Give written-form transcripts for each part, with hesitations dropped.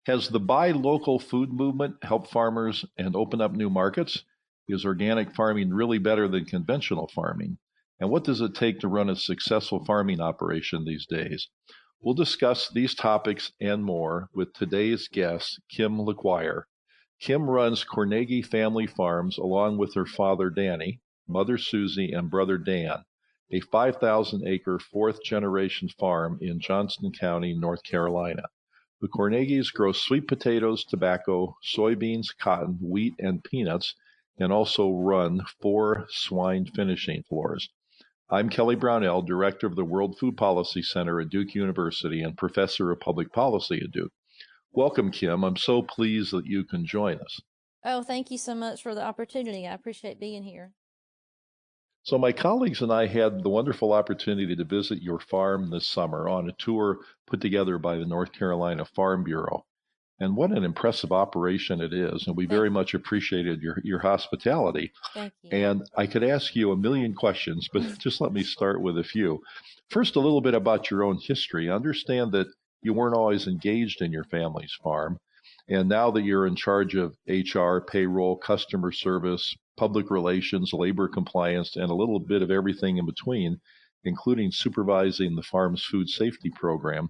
Has the buy local food movement helped farmers and open up new markets? Is organic farming really better than conventional farming? And what does it take to run a successful farming operation these days? We'll discuss these topics and more with today's guest, Kim LeQuire. Kim runs Kornegay Family Farms along with her father, Danny, mother, Susie, and brother, Dan, a 5,000-acre fourth-generation farm in Johnston County, North Carolina. The Kornegays grow sweet potatoes, tobacco, soybeans, cotton, wheat, and peanuts, and also run 4 swine finishing floors. I'm Kelly Brownell, Director of the World Food Policy Center at Duke University and Professor of Public Policy at Duke. Welcome, Kim. I'm so pleased that you can join us. Oh, thank you so much for the opportunity. I appreciate being here. So my colleagues and I had the wonderful opportunity to visit your farm this summer on a tour put together by the North Carolina Farm Bureau. And what an impressive operation it is. And we very much appreciated your hospitality. Thank you. And I could ask you a million questions, but just let me start with a few. First, a little bit about your own history. I understand that you weren't always engaged in your family's farm. And now that you're in charge of HR, payroll, customer service, public relations, labor compliance, and a little bit of everything in between, including supervising the farm's food safety program,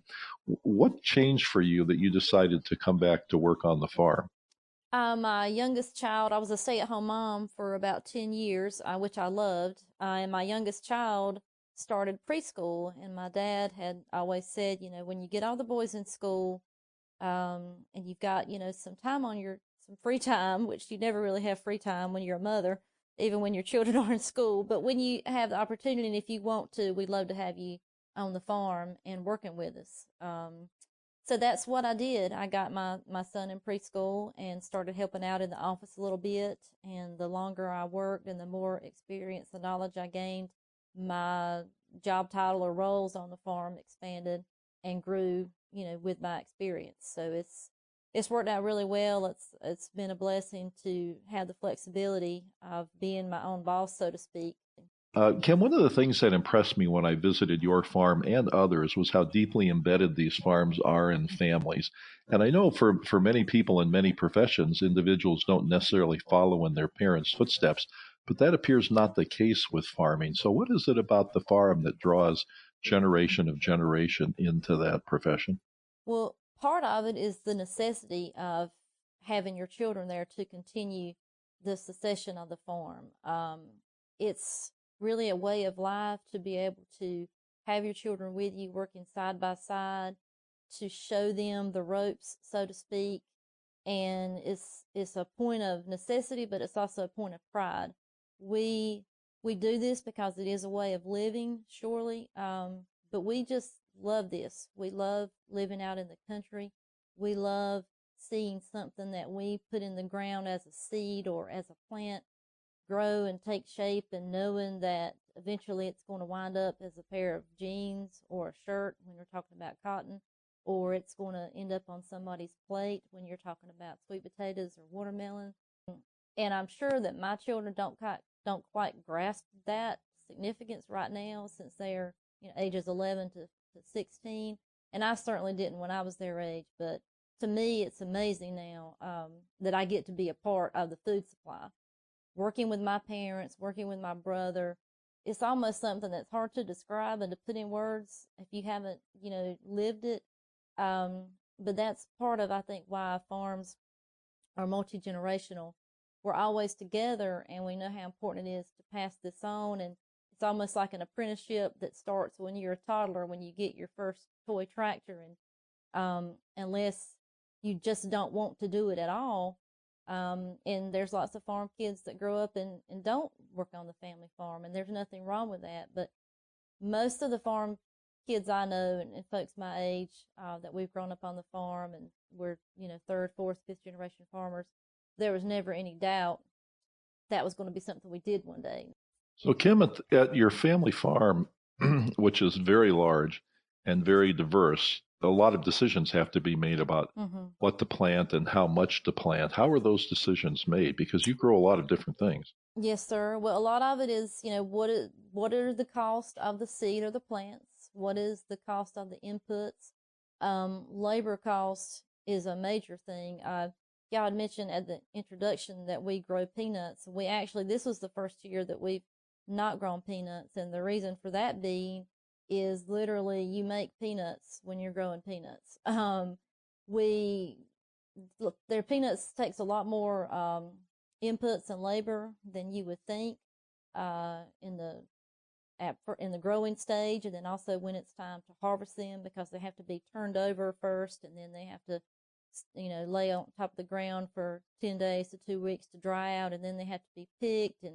what changed for you that you decided to come back to work on the farm? My youngest child, I was a stay-at-home mom for about 10 years, which I loved. And my youngest child started preschool, and my dad had always said, when you get all the boys in school, and you've got, some time on some free time, which you never really have free time when you're a mother, even when your children are in school. But when you have the opportunity, and if you want to, we'd love to have you on the farm and working with us. So that's what I did. I got my son in preschool and started helping out in the office a little bit. And the longer I worked and the more experience and knowledge I gained, my job title or roles on the farm expanded and grew, with my experience. So it's worked out really well. It's been a blessing to have the flexibility of being my own boss, so to speak. Kim, one of the things that impressed me when I visited your farm and others was how deeply embedded these farms are in families. And I know for many people in many professions, individuals don't necessarily follow in their parents' footsteps, but that appears not the case with farming. So what is it about the farm that draws generation of generation into that profession? Well, part of it is the necessity of having your children there to continue the succession of the farm. It's really a way of life to be able to have your children with you working side by side, to show them the ropes, so to speak. And it's a point of necessity, but it's also a point of pride. We do this because it is a way of living, surely, but we just love this. We love living out in the country. We love seeing something that we put in the ground as a seed or as a plant grow and take shape, and knowing that eventually it's going to wind up as a pair of jeans or a shirt when you're talking about cotton, or it's going to end up on somebody's plate when you're talking about sweet potatoes or watermelon. And I'm sure that my children don't quite grasp that significance right now, since they're ages 11 to 16, and I certainly didn't when I was their age. But to me, it's amazing now that I get to be a part of the food supply, working with my parents, working with my brother. It's almost something that's hard to describe and to put in words if you haven't lived it. But that's part of, I think, why farms are multi-generational. We're always together, and we know how important it is to pass this on. And it's almost like an apprenticeship that starts when you're a toddler, when you get your first toy tractor. And unless you just don't want to do it at all, and there's lots of farm kids that grow up and don't work on the family farm, and there's nothing wrong with that. But most of the farm kids I know, and folks my age, that we've grown up on the farm, and we're, third, fourth, fifth generation farmers, there was never any doubt that was going to be something we did one day. So, Kim, at your family farm, which is very large and very diverse, a lot of decisions have to be made about what to plant and how much to plant. How are those decisions made? Because you grow a lot of different things. Yes, sir. Well, a lot of it is, what are the cost of the seed or the plants? What is the cost of the inputs? Labor costs is a major thing. Y'all had mentioned at the introduction that we grow peanuts. This was the first year that we've not grown peanuts, and the reason for that being is literally you make peanuts when you're growing peanuts. Their peanuts takes a lot more inputs and labor than you would think in the growing stage, and then also when it's time to harvest them, because they have to be turned over first, and then they have to lay on top of the ground for 10 days to 2 weeks to dry out, and then they have to be picked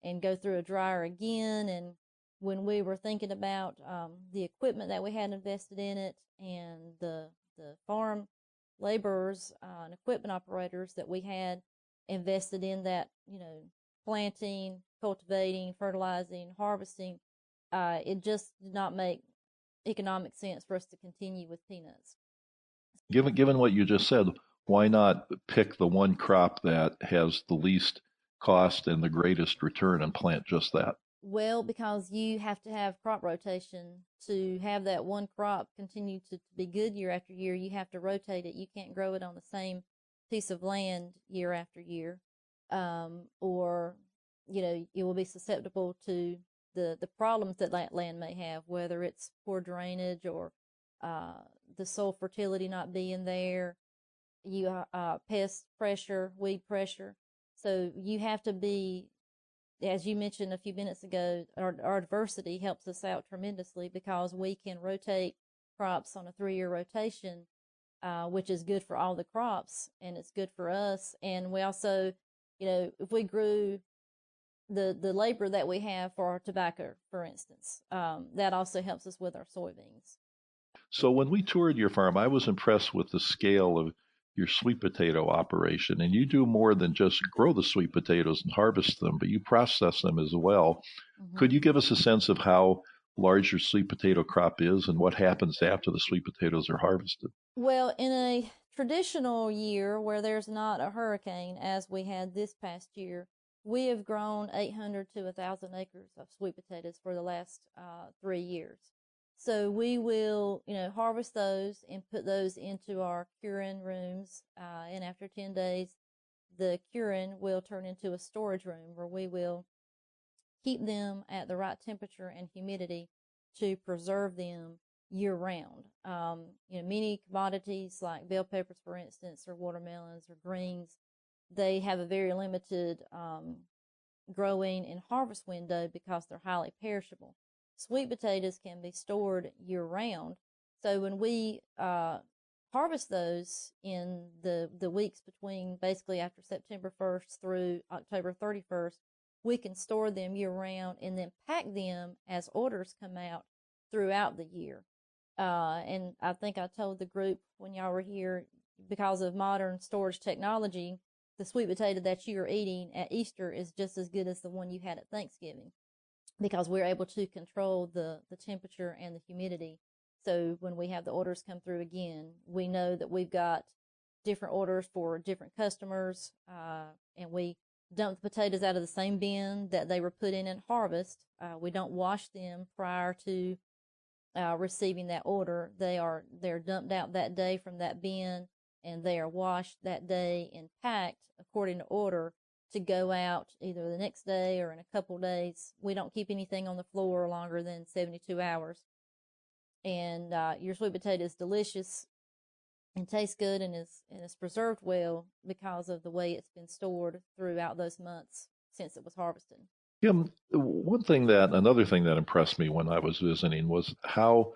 and go through a dryer again. And when we were thinking about the equipment that we had invested in it, and the farm laborers and equipment operators that we had invested in that, planting, cultivating, fertilizing, harvesting, it just did not make economic sense for us to continue with peanuts. Given what you just said, why not pick the one crop that has the least cost and the greatest return and plant just that? Well, because you have to have crop rotation to have that one crop continue to be good year after year. You have to rotate it. You can't grow it on the same piece of land year after year, or it will be susceptible to the problems that land may have, whether it's poor drainage or the soil fertility not being there, pest pressure, weed pressure. So you have to be, as you mentioned a few minutes ago, our diversity helps us out tremendously, because we can rotate crops on a 3-year rotation, which is good for all the crops, and it's good for us. And we also, if we grew the labor that we have for our tobacco, for instance, that also helps us with our soybeans. So when we toured your farm, I was impressed with the scale of your sweet potato operation. And you do more than just grow the sweet potatoes and harvest them, but you process them as well. Mm-hmm. Could you give us a sense of how large your sweet potato crop is and what happens after the sweet potatoes are harvested? Well, in a traditional year where there's not a hurricane, as we had this past year, we have grown 800 to 1,000 acres of sweet potatoes for the last 3 years. So we will, harvest those and put those into our curing rooms. And after 10 days, the curing will turn into a storage room where we will keep them at the right temperature and humidity to preserve them year round. Many commodities like bell peppers, for instance, or watermelons or greens, they have a very limited growing and harvest window because they're highly perishable. Sweet potatoes can be stored year round. So when we harvest those in the weeks between basically after September 1st through October 31st, we can store them year round and then pack them as orders come out throughout the year. And I think I told the group when y'all were here, because of modern storage technology, the sweet potato that you are eating at Easter is just as good as the one you had at Thanksgiving, because we're able to control the temperature and the humidity. So when we have the orders come through again, we know that we've got different orders for different customers, and we dump the potatoes out of the same bin that they were put in at harvest. We don't wash them prior to receiving that order. They're dumped out that day from that bin, and they are washed that day and packed according to order to go out either the next day or in a couple days. We don't keep anything on the floor longer than 72 hours. And your sweet potato is delicious and tastes good and is preserved well because of the way it's been stored throughout those months since it was harvested. Kim, another thing that impressed me when I was visiting was how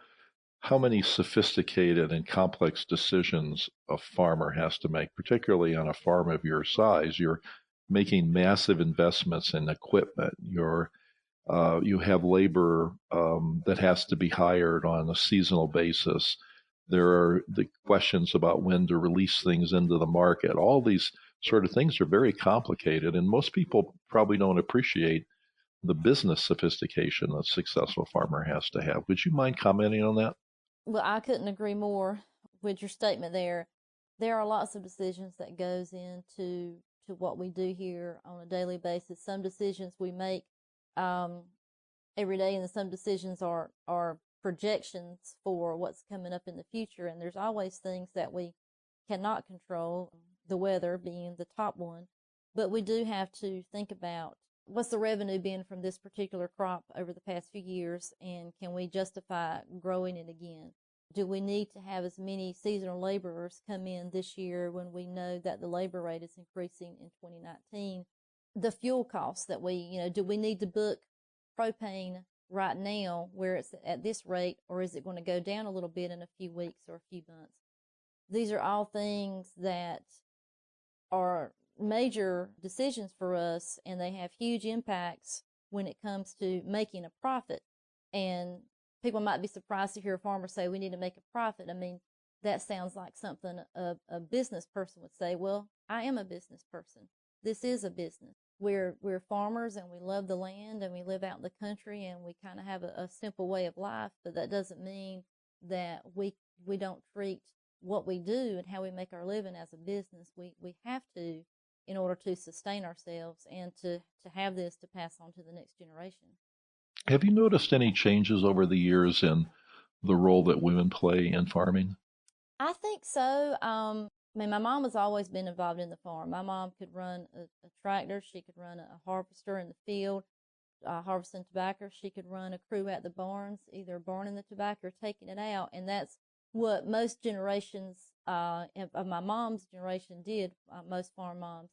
many sophisticated and complex decisions a farmer has to make, particularly on a farm of your size. You're making massive investments in equipment. You have labor that has to be hired on a seasonal basis. There are the questions about when to release things into the market. All these sort of things are very complicated, and most people probably don't appreciate the business sophistication a successful farmer has to have. Would you mind commenting on that? Well, I couldn't agree more with your statement there. There are lots of decisions that goes into what we do here on a daily basis. Some decisions we make every day, and some decisions are projections for what's coming up in the future. And there's always things that we cannot control, the weather being the top one. But we do have to think about what's the revenue been from this particular crop over the past few years, and can we justify growing it again? Do we need to have as many seasonal laborers come in this year when we know that the labor rate is increasing in 2019? The fuel costs that do we need to book propane right now where it's at this rate, or is it going to go down a little bit in a few weeks or a few months? These are all things that are major decisions for us, and they have huge impacts when it comes to making a profit. And people might be surprised to hear a farmer say, we need to make a profit. I mean, that sounds like something a business person would say. Well, I am a business person. This is a business. We're farmers, and we love the land, and we live out in the country, and we kind of have a simple way of life, but that doesn't mean that we don't treat what we do and how we make our living as a business. We have to, in order to sustain ourselves and to have this to pass on to the next generation. Have you noticed any changes over the years in the role that women play in farming? I think so. I mean, my mom has always been involved in the farm. My mom could run a tractor. She could run a harvester in the field, harvesting tobacco. She could run a crew at the barns, either burning the tobacco or taking it out. And that's what most generations of my mom's generation did, most farm moms.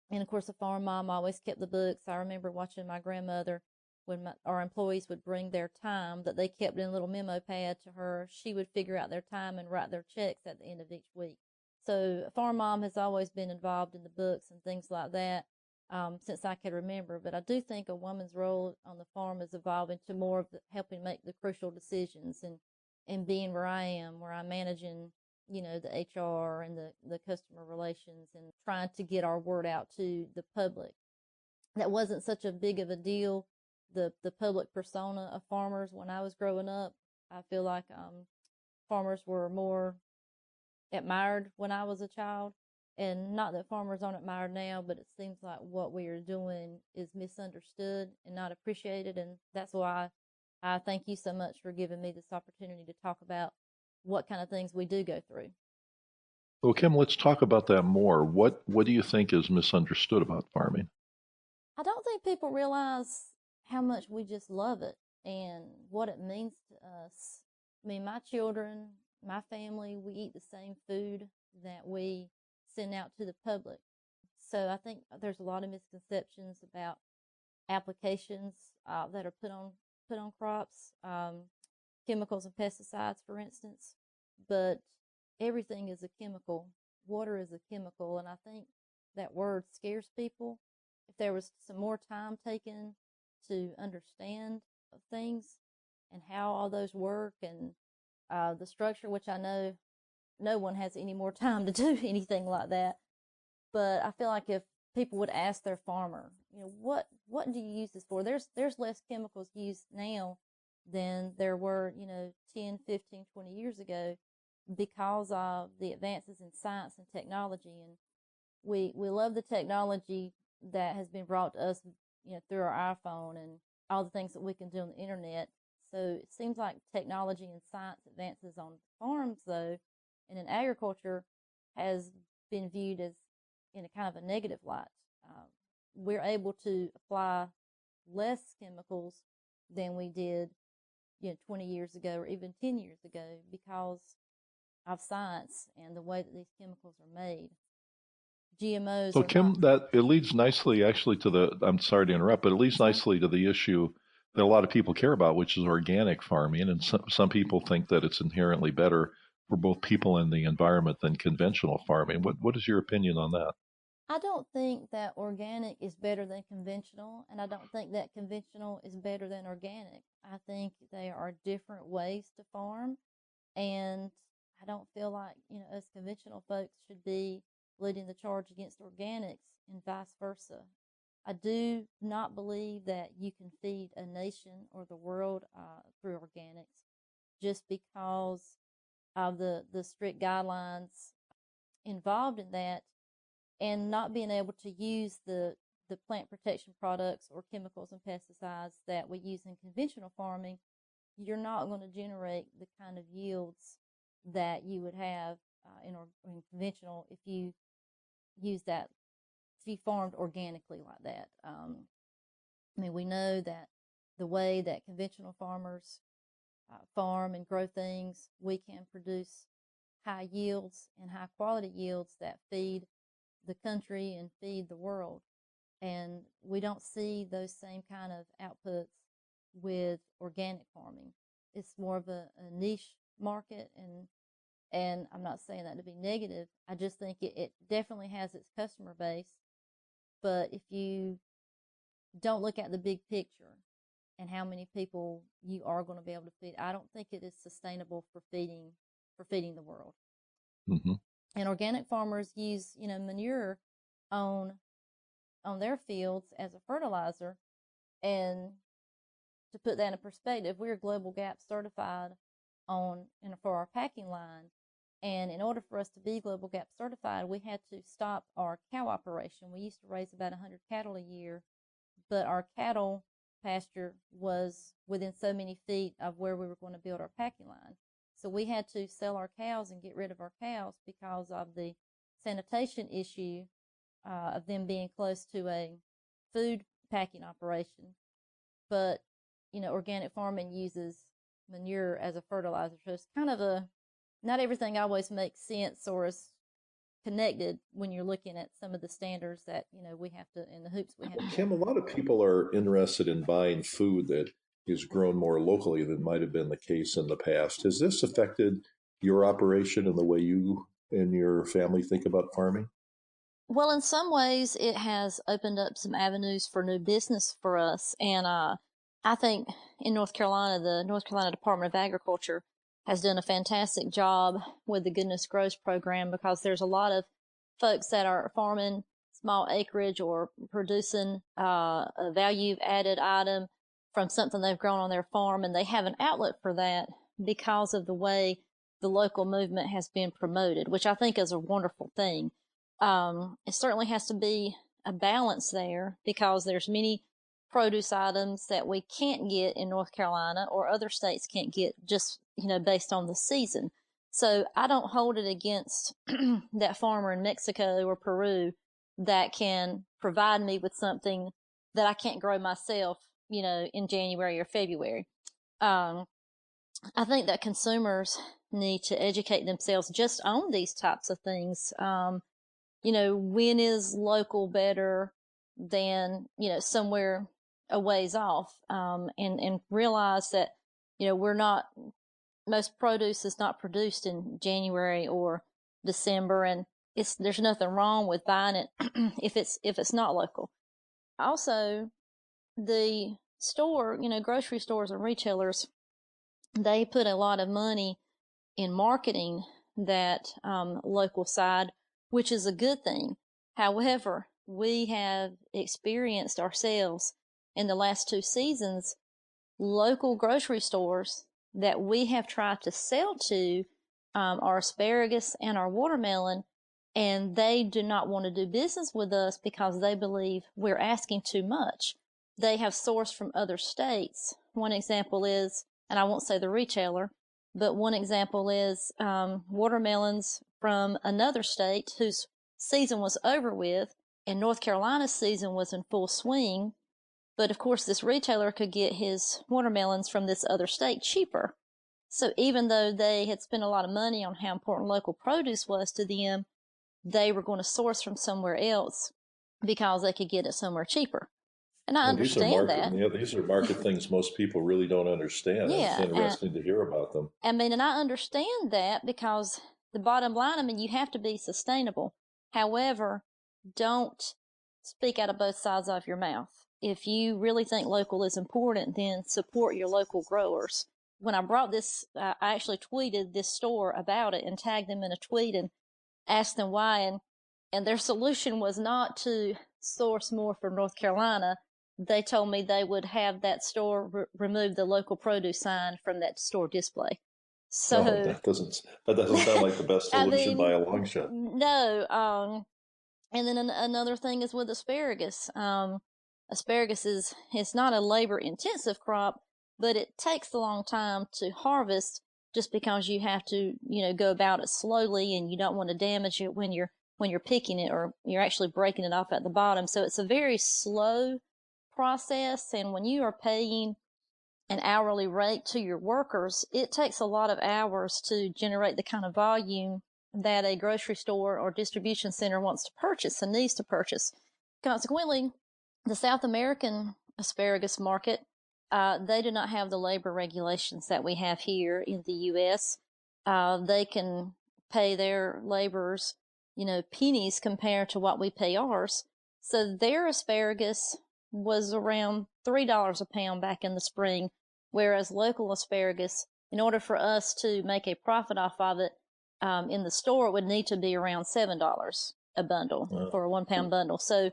And of course, a farm mom always kept the books. I remember watching my grandmother, when our employees would bring their time that they kept in a little memo pad to her, she would figure out their time and write their checks at the end of each week. So a farm mom has always been involved in the books and things like that since I can remember. But I do think a woman's role on the farm is evolving to more of helping make the crucial decisions and being where I am, where I'm managing, the HR and the customer relations and trying to get our word out to the public. That wasn't such a big of a deal, the public persona of farmers when I was growing up. I feel like farmers were more admired when I was a child, and not that farmers aren't admired now, but it seems like what we are doing is misunderstood and not appreciated, and that's why I thank you so much for giving me this opportunity to talk about what kind of things we do go through. Well, Kim, let's talk about that more. What do you think is misunderstood about farming? I don't think people realize how much we just love it and what it means to us. I mean, my children, my family, we eat the same food that we send out to the public. So I think there's a lot of misconceptions about applications that are put on crops, chemicals and pesticides, for instance. But everything is a chemical. Water is a chemical, and I think that word scares people. If there was some more time taken to understand things and how all those work and the structure, which I know no one has any more time to do anything like that. But I feel like if people would ask their farmer, what do you use this for? There's less chemicals used now than there were, 10, 15, 20 years ago because of the advances in science and technology. And we love the technology that has been brought to us, through our iPhone and all the things that we can do on the internet. So it seems like technology and science advances on farms, though, and in agriculture has been viewed as in a kind of a negative light. We're able to apply less chemicals than we did, 20 years ago or even 10 years ago because of science and the way that these chemicals are made. GMOs So, are Kim, not. that it leads nicely actually I'm sorry to interrupt, but it leads nicely to the issue that a lot of people care about, which is organic farming. And some people think that it's inherently better for both people and the environment than conventional farming. What is your opinion on that? I don't think that organic is better than conventional, and I don't think that conventional is better than organic. I think they are different ways to farm, and I don't feel like, us conventional folks should be leading the charge against organics and vice versa. I do not believe that you can feed a nation or the world through organics just because of the strict guidelines involved in that, and not being able to use the plant protection products or chemicals and pesticides that we use in conventional farming. You're not going to generate the kind of yields that you would have in conventional, if you use that, if you farmed organically like that. I mean, we know that the way that conventional farmers farm and grow things, we can produce high yields and high quality yields that feed the country and feed the world. And we don't see those same kind of outputs with organic farming. It's more of a niche market, and I'm not saying that to be negative. I just think it definitely has its customer base. But if you don't look at the big picture and how many people you are going to be able to feed, I don't think it is sustainable for feeding the world. Mm-hmm. And organic farmers use, manure on their fields as a fertilizer. And to put that in perspective, we're Global Gap certified for our packing line. And in order for us to be Global Gap certified, we had to stop our cow operation. We used to raise about 100 cattle a year, but our cattle pasture was within so many feet of where we were going to build our packing line. So we had to sell our cows and get rid of our cows because of the sanitation issue of them being close to a food packing operation. But, organic farming uses manure as a fertilizer. So it's kind of not everything always makes sense or is connected when you're looking at some of the standards that, we have to, and the hoops we have to. Kim, a lot of people are interested in buying food that is grown more locally than might have been the case in the past. Has this affected your operation and the way you and your family think about farming? Well, in some ways, it has opened up some avenues for new business for us. And I think in North Carolina, the North Carolina Department of Agriculture has done a fantastic job with the Goodness Grows program, because there's a lot of folks that are farming small acreage or producing a value-added item from something they've grown on their farm, and they have an outlet for that because of the way the local movement has been promoted, which I think is a wonderful thing. It certainly has to be a balance there, because there's many produce items that we can't get in North Carolina or other states can't get, just, based on the season. So I don't hold it against that farmer in Mexico or Peru that can provide me with something that I can't grow myself, in January or February. I think that consumers need to educate themselves just on these types of things. When is local better than, somewhere a ways off, and realize that, most produce is not produced in January or December, and there's nothing wrong with buying it if it's not local. Also, the store, grocery stores and retailers, they put a lot of money in marketing that local side, which is a good thing. However, we have experienced ourselves in the last 2 seasons local grocery stores that we have tried to sell to our asparagus and our watermelon, and they do not want to do business with us because they believe we're asking too much. They have sourced from other states. One example is, and I won't say the retailer, but one example is watermelons from another state whose season was over with, and North Carolina's season was in full swing. But of course, this retailer could get his watermelons from this other state cheaper. So even though they had spent a lot of money on how important local produce was to them, they were going to source from somewhere else because they could get it somewhere cheaper. And I understand that. Yeah, these are market things most people really don't understand. Yeah, it's interesting to hear about them. And I understand that, because the bottom line, you have to be sustainable. However, don't speak out of both sides of your mouth. If you really think local is important, then support your local growers. When I brought this, I actually tweeted this store about it and tagged them in a tweet and asked them why. And their solution was not to source more from North Carolina. They told me they would have that store remove the local produce sign from that store display. So that doesn't sound like the best solution by a long shot. No. And then another thing is with asparagus. Asparagus it's not a labor intensive crop, but it takes a long time to harvest. just because you have to, go about it slowly and you don't want to damage it when you're picking it, or you're actually breaking it off at the bottom. So it's a very slow process. And when you are paying an hourly rate to your workers, it takes a lot of hours to generate the kind of volume that a grocery store or distribution center wants to purchase and needs to purchase. Consequently, the South American asparagus market, they do not have the labor regulations that we have here in the U.S. They can pay their laborers, pennies compared to what we pay ours. So their asparagus was around $3 a pound back in the spring, whereas local asparagus, in order for us to make a profit off of it in the store, it would need to be around $7 a bundle for a 1 pound bundle. So,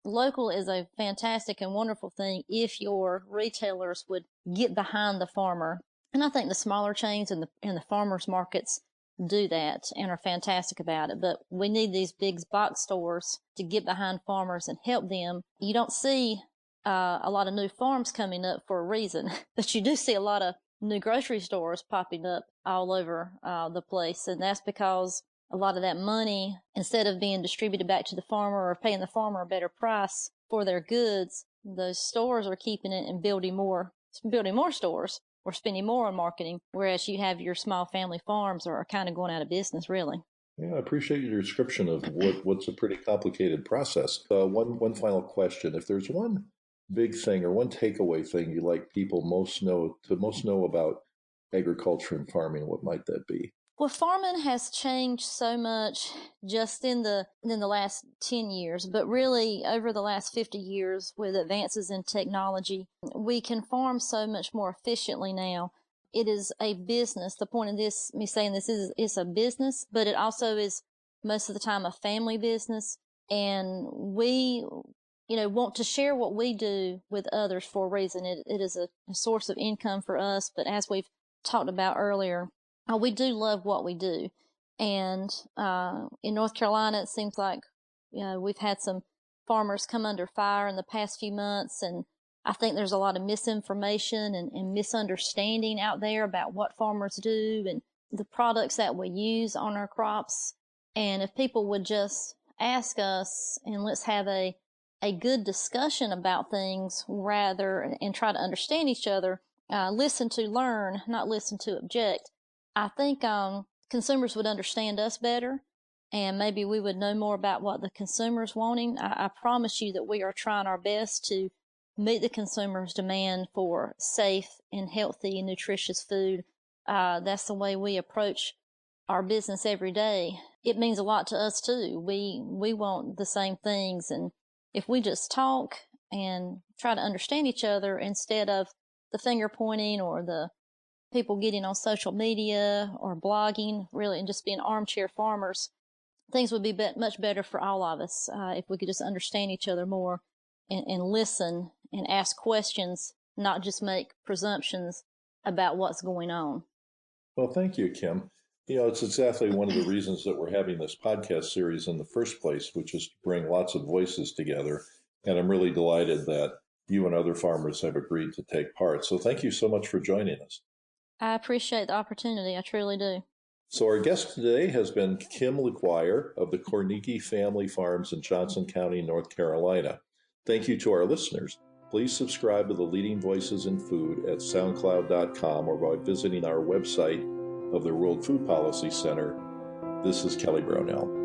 local is a fantastic and wonderful thing if your retailers would get behind the farmer. And I think the smaller chains and the farmers markets do that and are fantastic about it. But we need these big box stores to get behind farmers and help them. You don't see a lot of new farms coming up for a reason, but you do see a lot of new grocery stores popping up all over the place. And that's because a lot of that money, instead of being distributed back to the farmer or paying the farmer a better price for their goods, those stores are keeping it and building more stores or spending more on marketing, whereas you have your small family farms are kind of going out of business, really. Yeah, I appreciate your description of what's a pretty complicated process. One final question. If there's one big thing or one takeaway thing you like people most know about agriculture and farming, what might that be? Well, farming has changed so much just in the last 10 years, but really over the last 50 years with advances in technology, we can farm so much more efficiently now. It is a business. The point of me saying this is it's a business, but it also is most of the time a family business. And we, want to share what we do with others for a reason. It is a source of income for us, but as we've talked about earlier, we do love what we do. And in North Carolina, it seems like we've had some farmers come under fire in the past few months. And I think there's a lot of misinformation and misunderstanding out there about what farmers do and the products that we use on our crops. And if people would just ask us and let's have a good discussion about things and try to understand each other, listen to learn, not listen to object, I think consumers would understand us better, and maybe we would know more about what the consumer's wanting. I promise you that we are trying our best to meet the consumer's demand for safe and healthy and nutritious food. That's the way we approach our business every day. It means a lot to us too. We want the same things, and if we just talk and try to understand each other instead of the finger pointing or the people getting on social media or blogging, really, and just being armchair farmers, things would be much better for all of us if we could just understand each other more and listen and ask questions, not just make presumptions about what's going on. Well, thank you, Kim. It's exactly one of the reasons that we're having this podcast series in the first place, which is to bring lots of voices together. And I'm really delighted that you and other farmers have agreed to take part. So thank you so much for joining us. I appreciate the opportunity. I truly do. So our guest today has been Kim LeQuire of the Kornegay Family Farms in Johnston County, North Carolina. Thank you to our listeners. Please subscribe to the Leading Voices in Food at SoundCloud.com or by visiting our website of the World Food Policy Center. This is Kelly Brownell.